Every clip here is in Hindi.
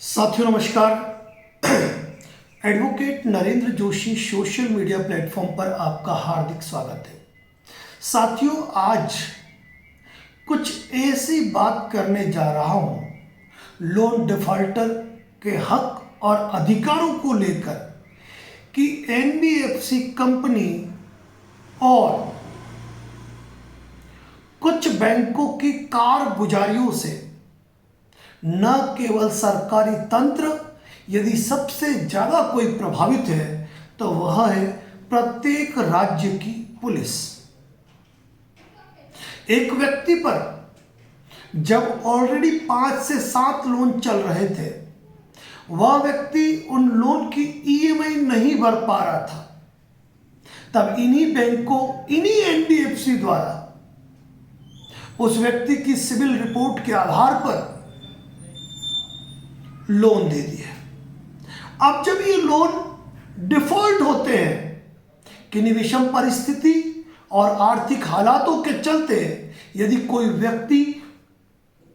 साथियों नमस्कार। Advocate Narendra Joshi social media platform पर आपका हार्दिक स्वागत है। साथियों, आज कुछ ऐसी बात करने जा रहा हूं लोन डिफॉल्टर के हक और अधिकारों को लेकर कि एनबीएफसी कंपनी और कुछ बैंकों की कारगुजारियों से न केवल सरकारी तंत्र, यदि सबसे ज्यादा कोई प्रभावित है तो वह है प्रत्येक राज्य की पुलिस। एक व्यक्ति पर जब ऑलरेडी 5 से 7 लोन चल रहे थे, वह व्यक्ति उन लोन की ईएमआई नहीं भर पा रहा था, तब इन्हीं बैंकों, इन्हीं एनबीएफसी द्वारा उस व्यक्ति की सिविल रिपोर्ट के आधार पर लोन दे दिए। अब जब ये लोन डिफॉल्ट होते हैं, किन्हीं विषम परिस्थिति और आर्थिक हालातों के चलते यदि कोई व्यक्ति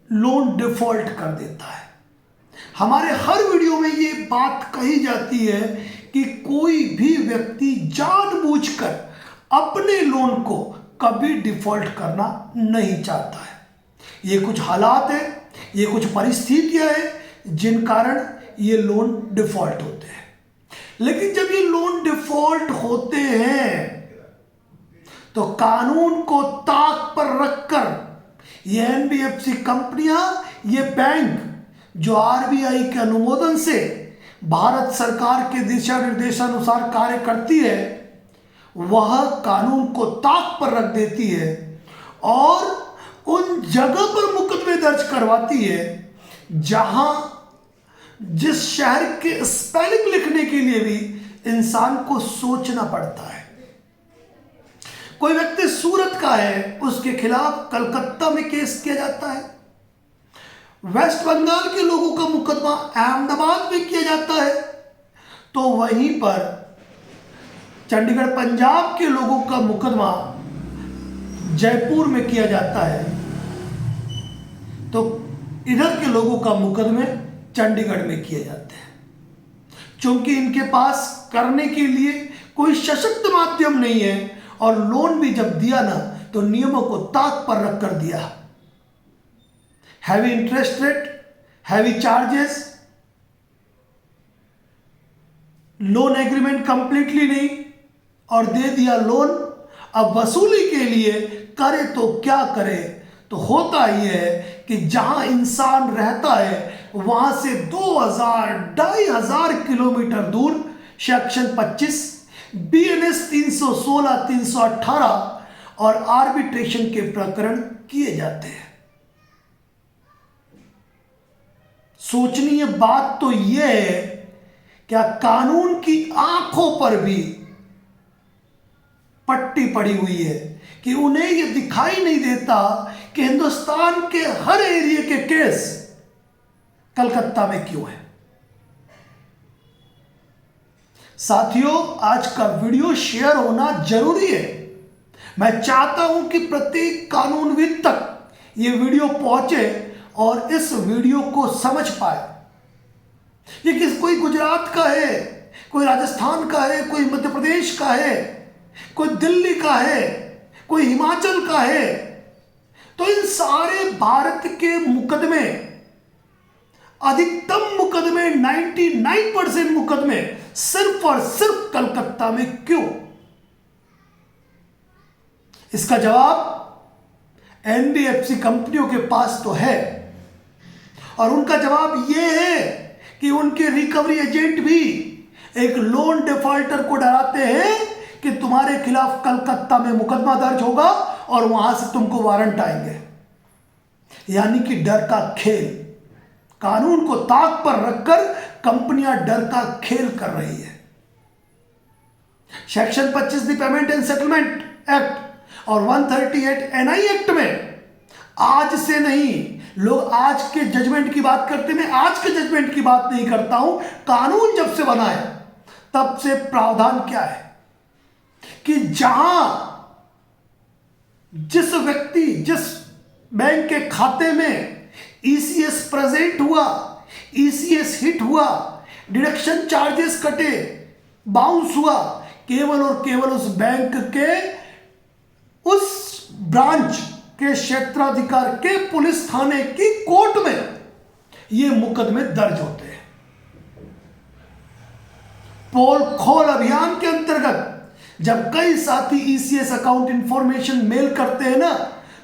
लोन डिफॉल्ट कर देता है, हमारे हर वीडियो में ये बात कही जाती है कि कोई भी व्यक्ति जानबूझकर अपने लोन को कभी डिफॉल्ट करना नहीं चाहता है। ये कुछ हालात है, ये कुछ परिस्थितियां हैं जिन कारण ये लोन डिफॉल्ट होते हैं। लेकिन जब ये लोन डिफॉल्ट होते हैं तो कानून को ताक पर रखकर ये एनबीएफसी कंपनियां, ये बैंक जो आरबीआई के अनुमोदन से भारत सरकार के दिशा निर्देशानुसार कार्य करती है, वह कानून को ताक पर रख देती है और उन जगह पर मुकदमे दर्ज करवाती है जहां जिस शहर के स्पेलिंग लिखने के लिए भी इंसान को सोचना पड़ता है। कोई व्यक्ति सूरत का है, उसके खिलाफ कलकत्ता में केस किया जाता है। वेस्ट बंगाल के लोगों का मुकदमा अहमदाबाद में किया जाता है, तो वहीं पर चंडीगढ़ पंजाब के लोगों का मुकदमा जयपुर में किया जाता है, तो इधर के लोगों का मुकदमे चंडीगढ़ में किए जाते हैं। क्योंकि इनके पास करने के लिए कोई सशक्त माध्यम नहीं है और लोन भी जब दिया ना तो नियमों को ताक पर रख कर दिया। Heavy interest rate, heavy charges, loan agreement completely नहीं और दे दिया लोन। अब वसूली के लिए करे तो क्या करे, तो होता ही है कि जहां इंसान रहता है वहां से 2000-2500 किलोमीटर दूर सेक्शन 25, बीएनएस 316, 318 और आर्बिट्रेशन के प्रकरण किए जाते हैं। सोचनीय बात तो यह है, क्या कानून की आंखों पर भी पट्टी पड़ी हुई है कि उन्हें यह दिखाई नहीं देता कि हिंदुस्तान के हर एरिया के केस कलकत्ता में क्यों है। साथियों, आज का वीडियो शेयर होना जरूरी है। मैं चाहता हूं कि प्रत्येक कानूनविद तक यह वीडियो पहुंचे और इस वीडियो को समझ पाए। ये कोई गुजरात का है, कोई राजस्थान का है, कोई मध्य प्रदेश का है, कोई दिल्ली का है, कोई हिमाचल का है, तो इन सारे भारत के मुकदमे, अधिकतम मुकदमे 99% मुकदमे सिर्फ और सिर्फ कलकत्ता में क्यों? इसका जवाब एनबीएफसी कंपनियों के पास तो है और उनका जवाब यह है कि उनके रिकवरी एजेंट भी एक लोन डिफॉल्टर को डराते हैं कि तुम्हारे खिलाफ कलकत्ता में मुकदमा दर्ज होगा और वहां से तुमको वारंट आएंगे। यानी कि डर का खेल, कानून को ताक पर रखकर कंपनियां डर का खेल कर रही है। Section 25 the payment and settlement act और 138 एनआई एक्ट में आज से नहीं, लोग आज के जजमेंट की बात करते, मैं आज के जजमेंट की बात नहीं करता हूं। कानून जब से बना है तब से प्रावधान क्या है कि जहां जिस व्यक्ति, जिस बैंक के खाते में ईसीएस प्रेजेंट हुआ, ईसीएस हिट हुआ, डिडक्शन चार्जेस कटे, बाउंस हुआ, केवल और केवल उस बैंक के उस ब्रांच के क्षेत्राधिकार के पुलिस थाने की कोर्ट में ये मुकदमे दर्ज होते हैं। पोल खोल अभियान के अंतर्गत जब कई साथी ईसीएस अकाउंट इंफॉर्मेशन मेल करते हैं ना,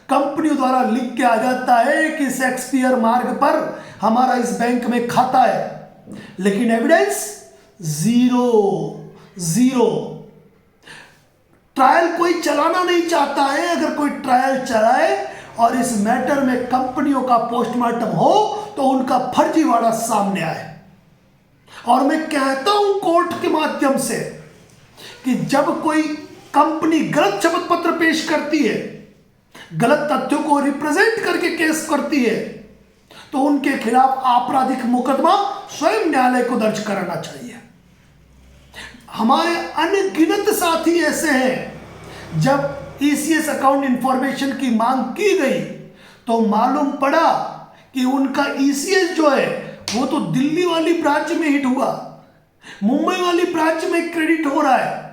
कंपनियों द्वारा लिख के आ जाता है कि शेक्सपियर मार्ग पर हमारा इस बैंक में खाता है, लेकिन एविडेंस जीरो। ट्रायल कोई चलाना नहीं चाहता है। अगर कोई ट्रायल चलाए और इस मैटर में कंपनियों का पोस्टमार्टम हो तो उनका फर्जीवाड़ा सामने आए। और मैं कहता हूं कोर्ट के माध्यम से कि जब कोई कंपनी गलत शपथ पत्र पेश करती है, गलत तथ्यों को रिप्रेजेंट करके केस करती है, तो उनके खिलाफ आपराधिक मुकदमा स्वयं न्यायालय को दर्ज कराना चाहिए। हमारे अनगिनत साथी ऐसे हैं, जब ईसीएस अकाउंट इंफॉर्मेशन की मांग की गई तो मालूम पड़ा कि उनका ईसीएस जो है वो तो दिल्ली वाली ब्रांच में हिट हुआ, मुंबई वाली ब्रांच में क्रेडिट हो रहा है,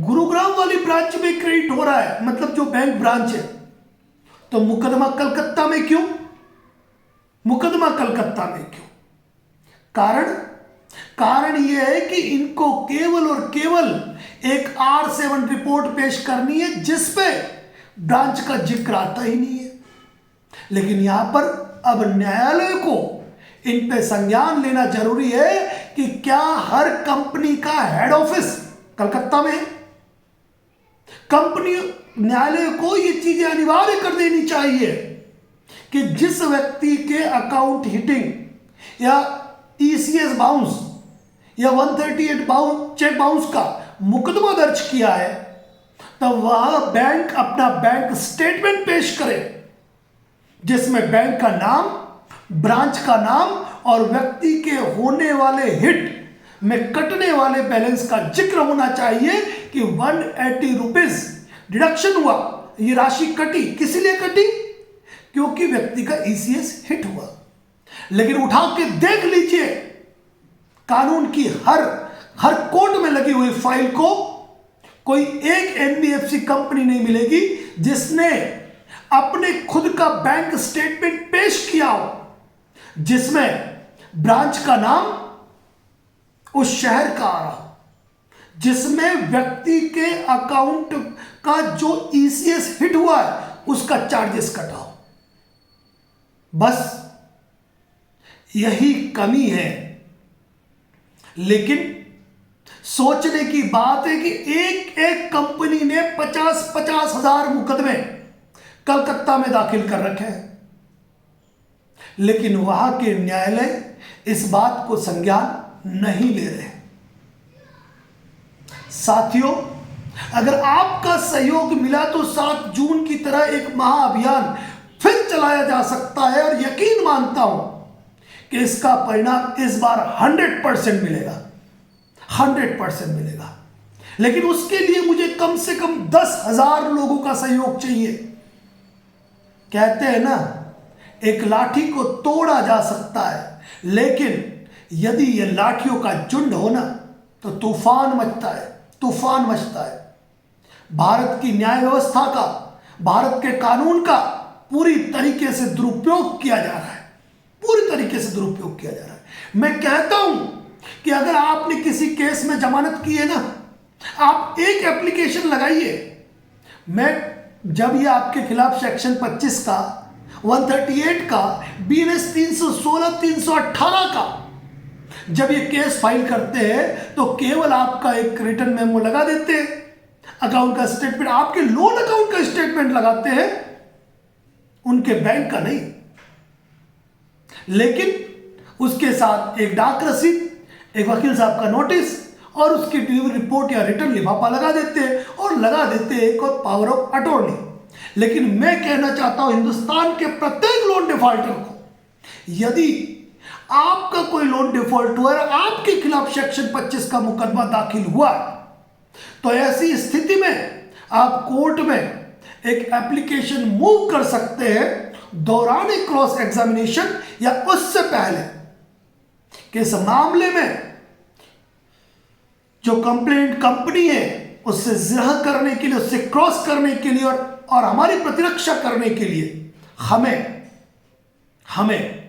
गुरुग्राम वाली ब्रांच में क्रेडिट हो रहा है, मतलब जो बैंक ब्रांच है। तो मुकदमा कलकत्ता में क्यों? मुकदमा कलकत्ता में क्यों? कारण यह है कि इनको केवल और केवल एक R7 रिपोर्ट पेश करनी है जिसपे ब्रांच का जिक्र आता ही नहीं है। लेकिन यहां पर अब न्यायालय को इन पे संज्ञान लेना जरूरी है कि क्या हर कंपनी का हेड ऑफिस कलकत्ता में है? कंपनी न्यायालय को ये चीजें अनिवार्य कर देनी चाहिए कि जिस व्यक्ति के अकाउंट हिटिंग या ईसीएस बाउंस या 138 चेक बाउंस का मुकदमा दर्ज किया है, तो वह बैंक अपना बैंक स्टेटमेंट पेश करे जिसमें बैंक का नाम, ब्रांच का नाम और व्यक्ति के होने वाले हिट में कटने वाले बैलेंस का जिक्र होना चाहिए कि 180 रुपीज डिडक्शन हुआ। ये राशि कटी, किस लिए कटी? क्योंकि व्यक्ति का ईसीएस हिट हुआ। लेकिन उठा के देख लीजिए, कानून की हर कोर्ट में लगी हुई फाइल को कोई एक एनबीएफसी कंपनी नहीं मिलेगी जिसने अपने खुद का बैंक स्टेटमेंट पेश किया हो जिसमें ब्रांच का नाम उस शहर का आ रहा हो, जिसमें व्यक्ति के अकाउंट का जो ईसीएस हिट हुआ है उसका चार्जेस कटा हो। बस यही कमी है। लेकिन सोचने की बात है कि एक एक कंपनी ने 50-50 हजार मुकदमे कलकत्ता में दाखिल कर रखे हैं, लेकिन वहां के न्यायालय इस बात को संज्ञान नहीं ले रहे। साथियों, अगर आपका सहयोग मिला तो 7 जून की तरह एक महाअभियान फिर चलाया जा सकता है और यकीन मानता हूं कि इसका परिणाम इस बार 100% मिलेगा, 100% मिलेगा। लेकिन उसके लिए मुझे कम से कम 10,000 लोगों का सहयोग चाहिए। कहते हैं ना, एक लाठी को तोड़ा जा सकता है, लेकिन यदि यह लाठियों का झुंड हो ना तो तूफान मचता है, तूफान मचता है। भारत की न्याय व्यवस्था का, भारत के कानून का पूरी तरीके से दुरुपयोग किया जा रहा है, पूरी तरीके से दुरुपयोग किया जा रहा है। मैं कहता हूं कि अगर आपने किसी केस में जमानत की है ना, आप एक एप्लीकेशन लगाइए। मैं जब ये आपके खिलाफ सेक्शन 25 का, 138 का, BNS 316, 318 का जब ये केस फाइल करते हैं तो केवल आपका एक रिटर्न मेमो लगा देते हैं, अकाउंट का स्टेटमेंट, आपके लोन अकाउंट का स्टेटमेंट लगाते हैं, उनके बैंक का नहीं। लेकिन उसके साथ एक डाक रसीद, एक वकील साहब का नोटिस और उसकी डिलीवरी रिपोर्ट या रिटर्न लिफाफा लगा देते हैं और लगा देते हैं एक और पावर ऑफ अटॉर्नी। लेकिन मैं कहना चाहता हूं हिंदुस्तान के प्रत्येक लोन डिफॉल्टर को, यदि आपका कोई लोन डिफॉल्ट हुआ और आपके खिलाफ सेक्शन 25 का मुकदमा दाखिल हुआ तो ऐसी स्थिति में आप कोर्ट में एक एप्लीकेशन मूव कर सकते हैं दौरान क्रॉस एग्जामिनेशन या उससे पहले, कि इस मामले में जो कंप्लेंट कंपनी है उससे जिरह करने के लिए, उससे क्रॉस करने के लिए और हमारी प्रतिरक्षा करने के लिए हमें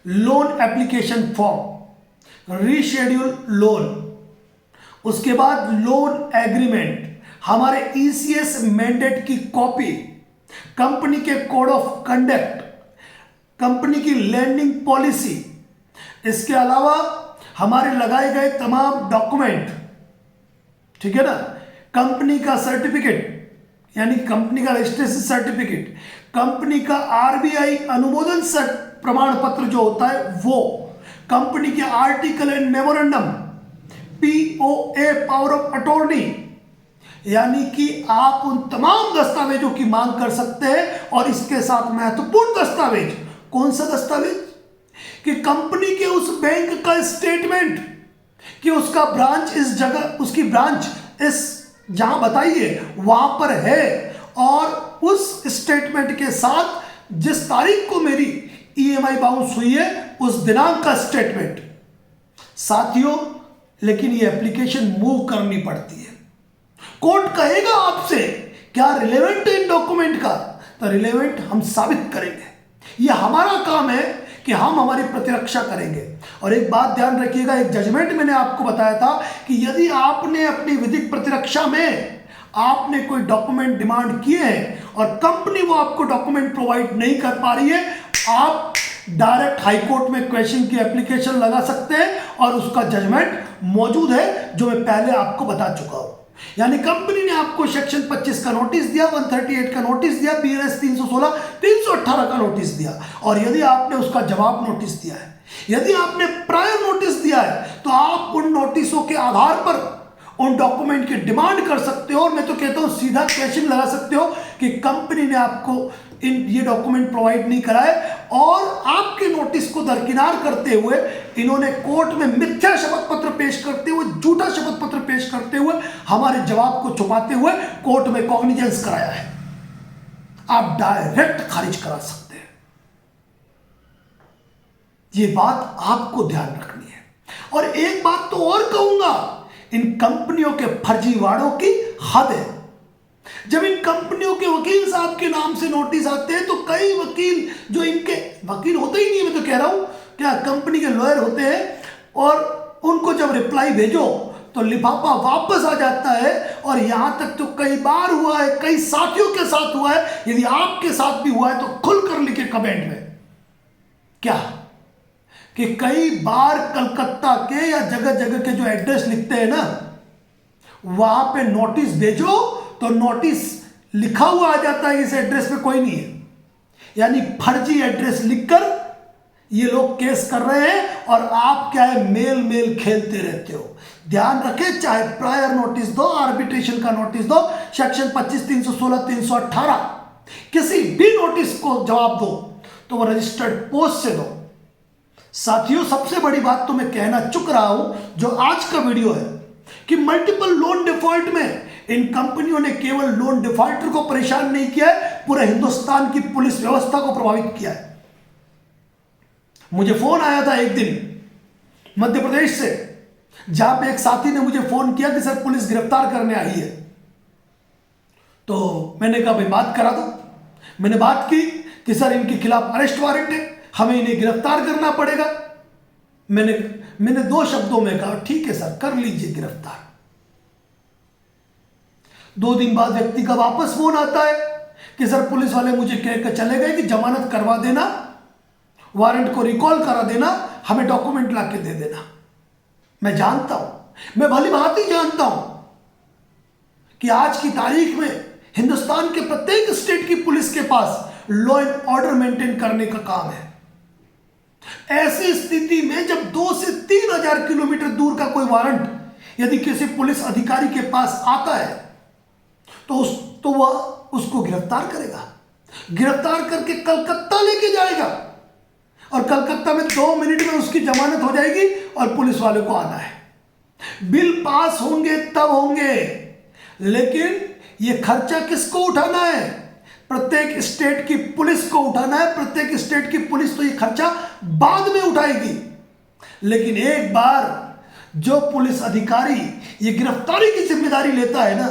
loan application form, reschedule loan, उसके बाद लोन एग्रीमेंट, हमारे ईसीएस मैंडेट की कॉपी, कंपनी के कोड ऑफ कंडक्ट, कंपनी की लैंडिंग पॉलिसी, इसके अलावा हमारे लगाए गए तमाम डॉक्यूमेंट, ठीक है ना, कंपनी का सर्टिफिकेट यानी कंपनी का रजिस्ट्रेशन सर्टिफिकेट, कंपनी का आरबीआई अनुमोदन प्रमाण पत्र जो होता है वो, कंपनी के article and memorandum, POA power of attorney, यानी कि आप उन तमाम दस्तावेजों की मांग कर सकते हैं। और इसके साथ महत्वपूर्ण दस्तावेज, कौन सा दस्तावेज? कि कंपनी के उस बैंक का स्टेटमेंट कि उसका ब्रांच इस जगह, उसकी ब्रांच इस जहां बताइए वहां पर है, और उस स्टेटमेंट के साथ जिस तारीख को मेरी ईएमआई बाउंस हुई है उस दिनांक का स्टेटमेंट। साथियों, लेकिन ये एप्लीकेशन मूव करनी पड़ती है। कोर्ट कहेगा आपसे क्या रिलेवेंट है इन डॉक्यूमेंट का, तो रिलेवेंट हम साबित करेंगे। ये हमारा काम है कि हम हमारी प्रतिरक्षा करेंगे। और एक बात ध्यान रखिएगा, एक जजमेंट मैंने आपको बताया था कि यदि आपने अपनी विधिक प्रतिरक्षा में आपने कोई डॉक्यूमेंट डिमांड किए हैं और कंपनी वो आपको डॉक्यूमेंट प्रोवाइड नहीं कर पा रही है, आप डायरेक्ट हाई कोर्ट में क्वेश्चन की एप्लीकेशन लगा सकते हैं और उसका जजमेंट मौजूद है, जो मैं पहले आपको बता चुका हूं। यानी कंपनी ने आपको सेक्शन 25 का नोटिस दिया, 138 का नोटिस दिया, बीएनएस 316, 318 का नोटिस दिया, और यदि आपने उसका जवाब नोटिस दिया है, यदि आपने प्रायर नोटिस दिया है, तो आप उन नोटिसों के आधार पर उन डॉक्यूमेंट की डिमांड कर सकते हो। और मैं तो कहता हूं सीधा क्वेश्चन लगा सकते हो कि कंपनी ने आपको ये डॉक्यूमेंट प्रोवाइड नहीं कराए, और आपके नोटिस को दरकिनार करते हुए इन्होंने कोर्ट में मिथ्या शपथ पत्र पेश करते हुए, झूठा शपथ पत्र पेश करते हुए, हमारे जवाब को छुपाते हुए कोर्ट में कॉग्निजेंस कराया है। आप डायरेक्ट खारिज करा सकते हैं। ये बात आपको ध्यान रखनी है। और एक बात तो और कहूंगा, इन कंपनियों के फर्जीवाड़ों की हद है। जब इन कंपनियों के वकील साहब के नाम से नोटिस आते हैं तो कई वकील, जो इनके वकील होते ही नहीं, मैं तो कह रहा हूं, क्या कंपनी के लॉयर होते हैं, और उनको जब रिप्लाई भेजो तो लिफाफा वापस आ जाता है। और यहां तक तो कई बार हुआ है, कई साथियों के साथ हुआ है, यदि आपके साथ भी हुआ है तो खुलकर लिखे कमेंट में, क्या कि कई बार कलकत्ता के या जगह जगह के जो एड्रेस लिखते हैं ना, वहां पे नोटिस भेजो तो नोटिस लिखा हुआ आ जाता है इस एड्रेस पे कोई नहीं है। यानी फर्जी एड्रेस लिखकर ये लोग केस कर रहे हैं, और आप क्या है, मेल खेलते रहते हो। ध्यान रखें, चाहे प्रायर नोटिस दो, आर्बिट्रेशन का नोटिस दो, सेक्शन 25, 316, 318, किसी भी नोटिस को जवाब दो तो वो रजिस्टर्ड पोस्ट से दो। साथियों, सबसे बड़ी बात तो मैं कहना चुक रहा हूं जो आज का वीडियो है, कि मल्टीपल लोन डिफॉल्ट में इन कंपनियों ने केवल लोन डिफॉल्टर को परेशान नहीं किया है, पूरे हिंदुस्तान की पुलिस व्यवस्था को प्रभावित किया है। मुझे फोन आया था एक दिन मध्य प्रदेश से, जहां पे एक साथी ने मुझे फोन किया कि सर पुलिस गिरफ्तार करने आई है। तो मैंने कहा भाई बात करा दो। मैंने बात की कि सर इनके खिलाफ अरेस्ट वारंट है, हमें इन्हें गिरफ्तार करना पड़ेगा। मैंने 2 शब्दों में कहा ठीक है सर, कर लीजिए गिरफ्तार। 2 दिन बाद व्यक्ति का वापस फोन आता है कि सर पुलिस वाले मुझे कहकर चले गए कि जमानत करवा देना, वारंट को रिकॉल करा देना, हमें डॉक्यूमेंट लाके दे देना। मैं जानता हूं, मैं भली भांति जानता हूं कि आज की तारीख में हिंदुस्तान के प्रत्येक स्टेट की पुलिस के पास लॉ एंड ऑर्डर मेंटेन करने का काम है। ऐसी स्थिति में जब 2 से 3 हजार किलोमीटर दूर का कोई वारंट यदि किसी पुलिस अधिकारी के पास आता है तो वह उसको गिरफ्तार करेगा, गिरफ्तार करके कलकत्ता लेके जाएगा, और कलकत्ता में 2 मिनट में उसकी जमानत हो जाएगी और पुलिस वाले को आना है। बिल पास होंगे तब होंगे, लेकिन यह खर्चा किसको उठाना है? प्रत्येक स्टेट की पुलिस को उठाना है। प्रत्येक स्टेट की पुलिस तो ये खर्चा बाद में उठाएगी। लेकिन एक बार जो पुलिस अधिकारी ये गिरफ्तारी की जिम्मेदारी लेता है ना,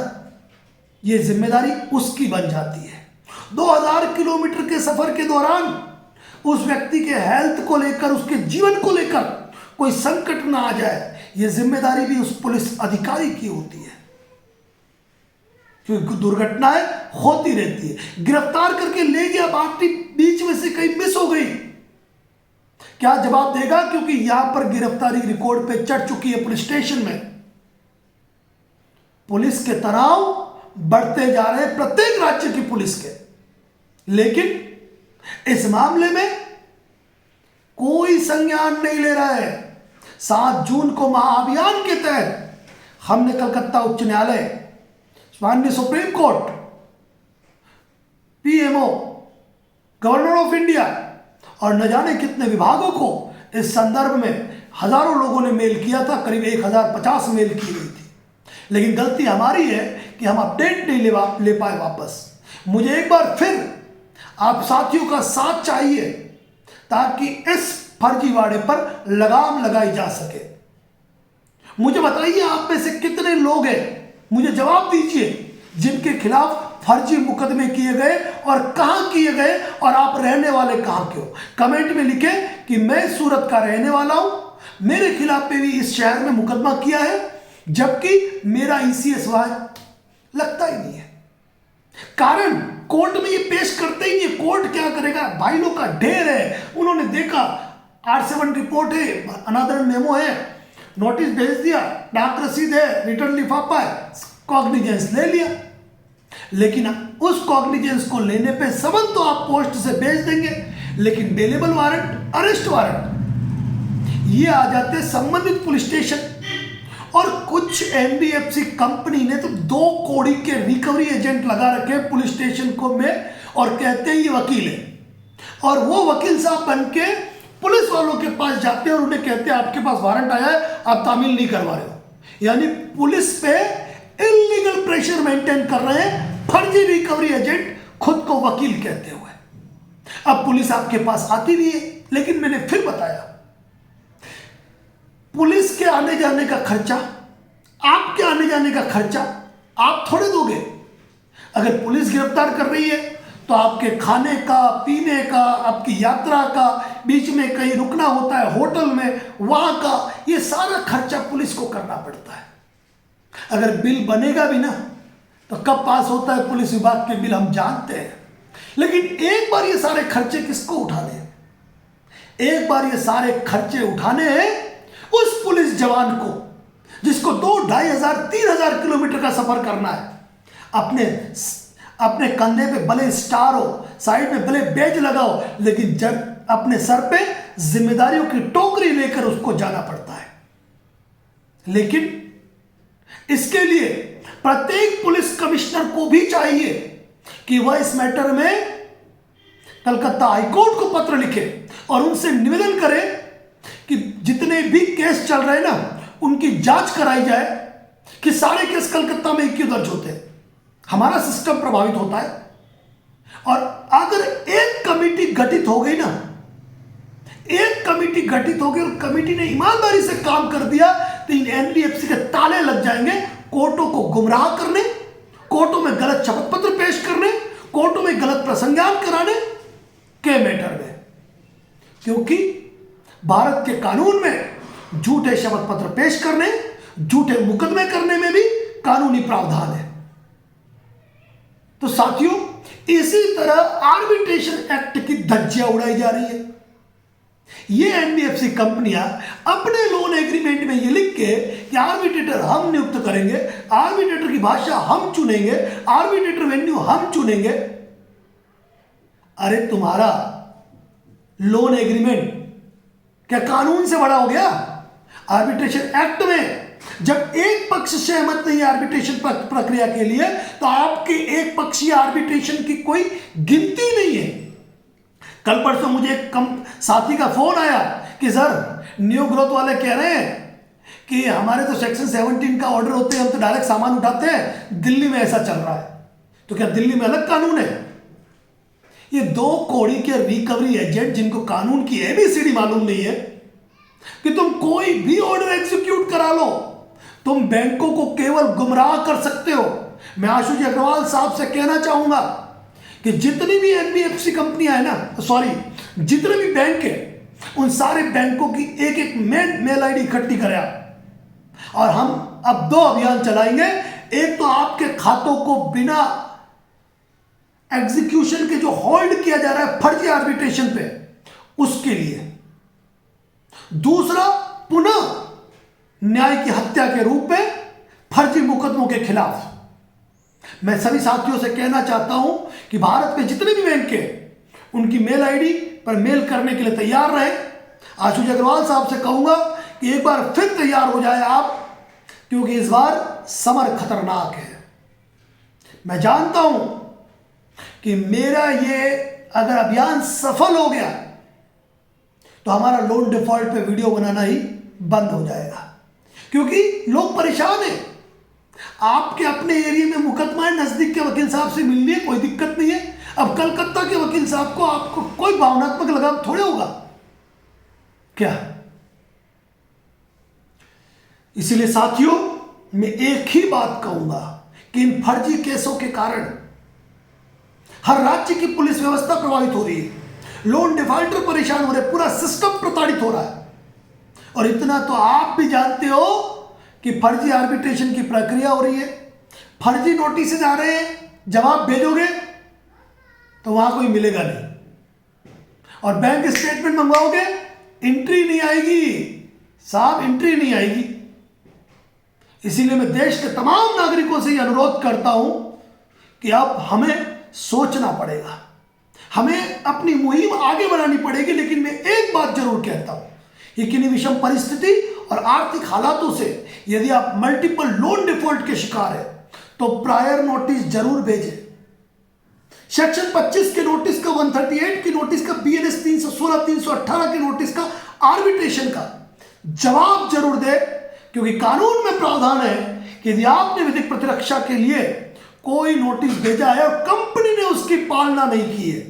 ये जिम्मेदारी उसकी बन जाती है। 2000 किलोमीटर के सफर के दौरान उस व्यक्ति के हेल्थ को लेकर, उसके जीवन को लेकर कोई संकट ना आ जाए, ये जिम्मेदारी भी उस पुलिस अधिकारी की होती है। क्योंकि दुर्घटनाएं होती रहती है। गिरफ्तार करके ले गया, बाकी बीच में से कहीं मिस हो गई, क्या जवाब देगा? क्योंकि यहां पर गिरफ्तारी रिकॉर्ड पे चढ़ चुकी है पुलिस स्टेशन में। पुलिस के तनाव बढ़ते जा रहे हैं, प्रत्येक राज्य की पुलिस के। लेकिन इस मामले में कोई संज्ञान नहीं ले रहा है। 7 जून को महाअभियान के तहत हमने कलकत्ता उच्च न्यायालय, माननीय supreme court, PMO, governor of India और न जाने कितने विभागों को इस संदर्भ में हजारों लोगों ने मेल किया था, करीब 1050 मेल की गई थी। लेकिन गलती हमारी है कि हम अपडेट नहीं ले पाए वापस। मुझे एक बार फिर आप साथियों का साथ चाहिए ताकि इस फर्जीवाड़े पर लगाम लगाई जा सके। मुझे बताइए, आप में से कितने लोग हैं, मुझे जवाब दीजिए, जिनके खिलाफ फर्जी मुकदमे किए गए और कहां किए गए, और आप रहने वाले कहां के हो। कमेंट में लिखें कि मैं सूरत का रहने वाला हूं, मेरे खिलाफ भी इस शहर में मुकदमा किया है, जबकि मेरा ईसीएस लगता ही नहीं है। कारण कोर्ट में ये पेश करते ही नहीं। कोर्ट क्या करेगा? भाई लोग का ढेर है, उन्होंने देखा, R7 रिपोर्ट है, अनादर मेमो है, नोटिस भेज दिया, डाक रसीद है, रिटर्न लिफाफा है, कॉग्निजेंस ले लिया। लेकिन उस कॉग्निजेंस को लेने पे समन तो आप पोस्ट से भेज देंगे, लेकिन बेलेबल वारंट, अरेस्ट वारंट ये आ जाते संबंधित पुलिस स्टेशन। और कुछ एनबीएफसी कंपनी ने तो 2 कौड़ी के रिकवरी एजेंट लगा रखे पुलिस स्टेशन को में, और कहते हैं ये वकील है, और वो वकील साहब बन के पुलिस वालों के पास जाते हैं और उन्हें कहते हैं आपके पास वारंट आया है, आप तामील नहीं करवा रहे हो। यानी पुलिस पे इलीगल प्रेशर मेंटेन कर रहे हैं फर्जी रिकवरी एजेंट, खुद को वकील कहते हुए। अब पुलिस आपके पास आती नहीं है, लेकिन मैंने फिर बताया, पुलिस के आने जाने का खर्चा, आपके आने जाने का खर्चा आप थोड़े दोगे। अगर पुलिस गिरफ्तार कर रही है तो आपके खाने का, पीने का, आपकी यात्रा का, बीच में कहीं रुकना होता है होटल में, वहां का, ये सारा खर्चा पुलिस को करना पड़ता है। अगर बिल बनेगा भी ना तो कब पास होता है पुलिस विभाग के बिल हम जानते हैं। लेकिन एक बार ये सारे खर्चे किसको उठाने हैं? एक बार ये सारे खर्चे उठाने हैं उस पुलिस जवान को जिसको 2-2,500 3,000 किलोमीटर का सफर करना है। अपने कंधे पे भले स्टार हो, साइड में भले बैज लगाओ, लेकिन जब अपने सर पे जिम्मेदारियों की टोकरी लेकर उसको जाना पड़ता है। लेकिन इसके लिए प्रत्येक पुलिस कमिश्नर को भी चाहिए कि वह इस मैटर में कलकत्ता हाईकोर्ट को पत्र लिखे और उनसे निवेदन करे कि जितने भी केस चल रहे हैं ना, उनकी जांच कराई जाए कि सारे केस कलकत्ता में क्यों दर्ज होते हैं। हमारा सिस्टम प्रभावित होता है। और अगर एक कमेटी गठित हो गई ना, एक कमेटी गठित हो गई और कमेटी ने ईमानदारी से काम कर दिया, तो इन एनबीएफसी के ताले लग जाएंगे कोर्टों को गुमराह करने, कोर्टों में गलत शपथ पत्र पेश करने, कोर्टों में गलत प्रसंज्ञान कराने के मैटर में। क्योंकि भारत के कानून में झूठे शपथ पत्र पेश करने, झूठे मुकदमे करने में भी कानूनी प्रावधान है। तो साथियों, इसी तरह आर्बिट्रेशन एक्ट की धज्जियां उड़ाई जा रही है। ये एनबीएफसी कंपनियां अपने लोन एग्रीमेंट में ये लिख के कि आर्बिट्रेटर हम नियुक्त करेंगे, आर्बिट्रेटर की भाषा हम चुनेंगे, आर्बिट्रेटर वेन्यू हम चुनेंगे। अरे तुम्हारा लोन एग्रीमेंट क्या कानून से बड़ा हो गया? आर्बिट्रेशन एक्ट में जब एक पक्ष सहमत नहीं है आर्बिट्रेशन प्रक्रिया के लिए, तो आपके एक पक्षीय आर्बिट्रेशन की कोई गिनती नहीं है। कल परसों मुझे एक साथी का फोन आया कि सर, न्यू ग्रोथ वाले कह रहे हैं कि हमारे तो सेक्शन 17 का ऑर्डर होते हैं, हम तो डायरेक्ट सामान उठाते हैं, दिल्ली में ऐसा चल रहा है। तो क्या दिल्ली में अलग कानून है? ये 2 कौड़ी के रिकवरी एजेंट जिनको कानून की एबीसीडी मालूम नहीं है, कि तुम कोई भी ऑर्डर एग्जीक्यूट करा लो, तुम बैंकों को केवल गुमराह कर सकते हो। मैं आशुजी अग्रवाल साहब से कहना चाहूंगा कि जितनी भी एनबीएफसी कंपनियां है ना, सॉरी, जितने भी बैंक है, उन सारे बैंकों की एक एक मेल आईडी इकट्ठी करें और हम अब 2 अभियान चलाएंगे। एक तो आपके खातों को बिना एग्जीक्यूशन के जो होल्ड किया जा रहा है फर्जी आर्बिट्रेशन पे, उसके लिए। दूसरा, पुनः न्याय की हत्या के रूप में फर्जी मुकदमों के खिलाफ। मैं सभी साथियों से कहना चाहता हूं कि भारत के जितने भी बैंक है उनकी मेल आईडी पर मेल करने के लिए तैयार रहे। आशुजी अग्रवाल साहब से कहूंगा कि एक बार फिर तैयार हो जाए आप, क्योंकि इस बार समर खतरनाक है। मैं जानता हूं कि मेरा ये अगर अभियान सफल हो गया तो हमारा लोन डिफॉल्ट पे वीडियो बनाना ही बंद हो जाएगा, क्योंकि लोग परेशान हैं। आपके अपने एरिया में मुकदमा है, नजदीक के वकील साहब से मिल लिए, कोई दिक्कत नहीं है। अब कलकत्ता के वकील साहब को आपको कोई भावनात्मक लगाव थोड़े होगा क्या? इसलिए साथियों, मैं एक ही बात कहूंगा कि इन फर्जी केसों के कारण हर राज्य की पुलिस व्यवस्था प्रभावित हो रही है, लोन डिफॉल्टर परेशान हो रहे, पूरा सिस्टम प्रताड़ित हो रहा है। और इतना तो आप भी जानते हो कि फर्जी आर्बिट्रेशन की प्रक्रिया हो रही है, फर्जी नोटिस आ रहे हैं, जवाब भेजोगे तो वहां कोई मिलेगा नहीं, और बैंक स्टेटमेंट मंगवाओगे, एंट्री नहीं आएगी साहब, एंट्री नहीं आएगी। इसीलिए मैं देश के तमाम नागरिकों से यह अनुरोध करता हूं कि अब हमें सोचना पड़ेगा, हमें अपनी मुहिम आगे बढ़ानी पड़ेगी। लेकिन मैं एक बात जरूर कहता हूं, ये किन्हीं विषम परिस्थिति और आर्थिक हालातों से यदि आप मल्टीपल लोन डिफॉल्ट के शिकार है तो प्रायर नोटिस जरूर भेजें। सेक्शन 25 के नोटिस का, 138 की नोटिस का, बीएनएस 316, 318 के नोटिस का, आर्बिट्रेशन का जवाब जरूर दे, क्योंकि कानून में प्रावधान है कि यदि आपने विधिक प्रतिरक्षा के लिए कोई नोटिस भेजा है और कंपनी ने उसकी पालना नहीं की है,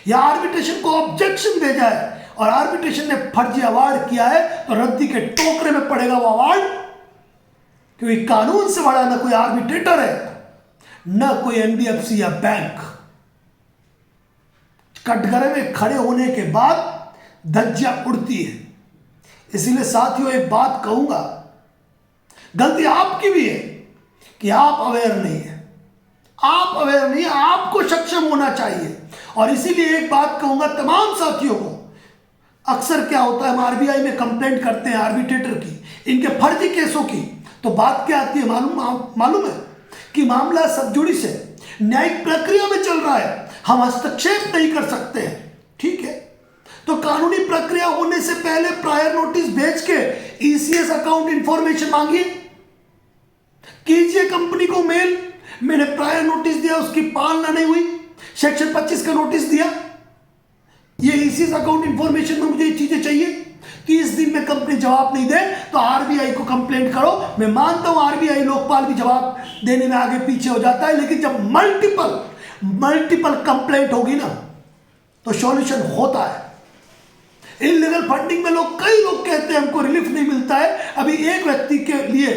या आर्बिट्रेशन को ऑब्जेक्शन भेजा है और आर्बिट्रेशन ने फर्जी अवार्ड किया है, तो रद्दी के टोकरे में पड़ेगा वो अवार्ड, क्योंकि कानून से बड़ा ना कोई आर्बिट्रेटर है, ना कोई एनबीएफसी या बैंक। कटघरे में खड़े होने के बाद धज्जियां उड़ती है। इसीलिए साथियों, एक बात कहूंगा, गलती आपकी भी है कि आप अवेयर नहीं है, आप अवेयर नहीं है, आपको सक्षम होना चाहिए। और इसीलिए एक बात कहूंगा तमाम साथियों को, अक्सर क्या होता है, हम आरबीआई में कंप्लेंट करते हैं आर्बिट्रेटर की, इनके फर्जी केसों की, तो बात क्या आती है मालूम है कि मामला सबजुडिस है, न्यायिक प्रक्रिया में चल रहा है, हम हस्तक्षेप नहीं कर सकते हैं। ठीक है, तो कानूनी प्रक्रिया होने से पहले प्रायर नोटिस भेज के ईसीएस अकाउंट इंफॉर्मेशन मांगिए, कीजिए कंपनी को मेल, मैंने प्रायर नोटिस दिया, उसकी पालना नहीं हुई, सेक्शन 25 का नोटिस दिया, ये ईसीएस अकाउंट इंफॉर्मेशन में मुझे ये चीजें चाहिए, 30 दिन में कंपनी जवाब नहीं दे तो आरबीआई को कंप्लेंट करो। मैं मानता हूं आरबीआई लोकपाल भी जवाब देने में आगे पीछे हो जाता है, लेकिन जब मल्टीपल कंप्लेंट होगी ना तो सॉल्यूशन होता है। इलीगल फंडिंग में कई लोग कहते हैं हमको रिलीफ नहीं मिलता है। अभी एक व्यक्ति के लिए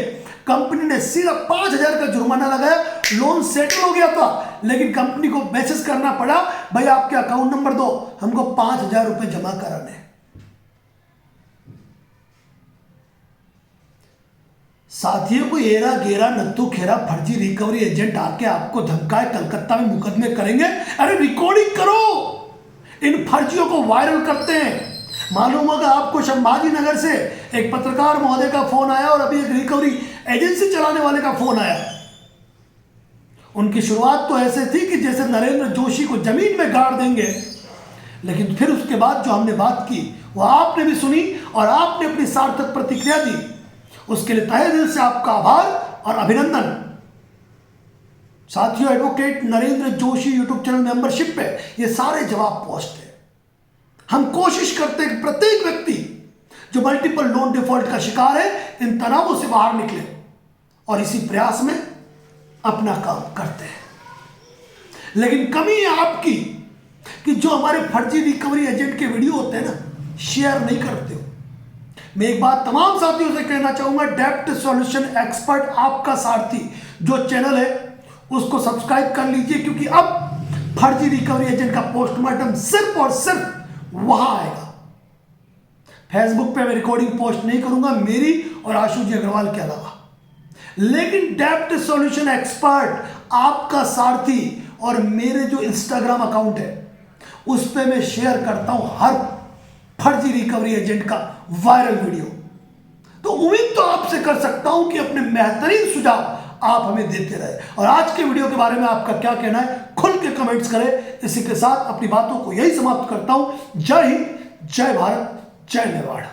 कंपनी ने सीधा 5,000 का जुर्माना लगाया, लोन सेटल हो गया था, लेकिन कंपनी को मैसेज करना पड़ा, भाई आपके अकाउंट नंबर दो, हमको 5,000 रुपए जमा कराने। साथियों को एरा गेरा नत्थु खेरा फर्जी रिकवरी एजेंट आके आपको धमकाए कलकत्ता में मुकदमे करेंगे, अरे रिकॉर्डिंग करो, इन फर्जियों को वायरल करते हैं। मालूम होगा आपको, संभाजी नगर से एक पत्रकार महोदय का फोन आया और अभी एक रिकवरी एजेंसी चलाने वाले का फोन आया। उनकी शुरुआत तो ऐसे थी कि जैसे नरेंद्र जोशी को जमीन में गाड़ देंगे, लेकिन फिर उसके बाद जो हमने बात की वो आपने भी सुनी और आपने अपनी सार्थक प्रतिक्रिया दी, उसके लिए तहे दिल से आपका आभार और अभिनंदन। साथियों, advocate Narendra Joshi YouTube channel membership पे ये सारे जवाब पोस्ट है। हम कोशिश करते हैं कि प्रत्येक व्यक्ति जो मल्टीपल लोन डिफॉल्ट का शिकार है इन तनावों से बाहर निकले, और इसी प्रयास में अपना काम करते हैं। लेकिन कमी है आपकी कि जो हमारे फर्जी रिकवरी एजेंट के वीडियो होते हैं ना, शेयर नहीं करते हो। मैं एक बात तमाम साथियों से कहना चाहूंगा, डेप्ट सॉल्यूशन एक्सपर्ट आपका सारथी जो चैनल है उसको सब्सक्राइब कर लीजिए, क्योंकि अब फर्जी रिकवरी एजेंट का पोस्टमार्टम सिर्फ और सिर्फ वहां आएगा। फेसबुक पे मैं रिकॉर्डिंग पोस्ट नहीं करूंगा मेरी और आशुजी अग्रवाल के अलावा, लेकिन डेप्ट सॉल्यूशन एक्सपर्ट आपका सारथी और मेरे जो इंस्टाग्राम अकाउंट है उस पे मैं शेयर करता हूं हर फर्जी रिकवरी एजेंट का वायरल वीडियो। तो उम्मीद तो आपसे कर सकता हूं कि अपने बेहतरीन सुझाव आप हमें देते रहे। और आज के वीडियो के बारे में आपका क्या कहना है खुल के कमेंट्स करें। इसी के साथ अपनी बातों को यही समाप्त करता हूं। जय हिंद, जय भारत, जय मेवाड़।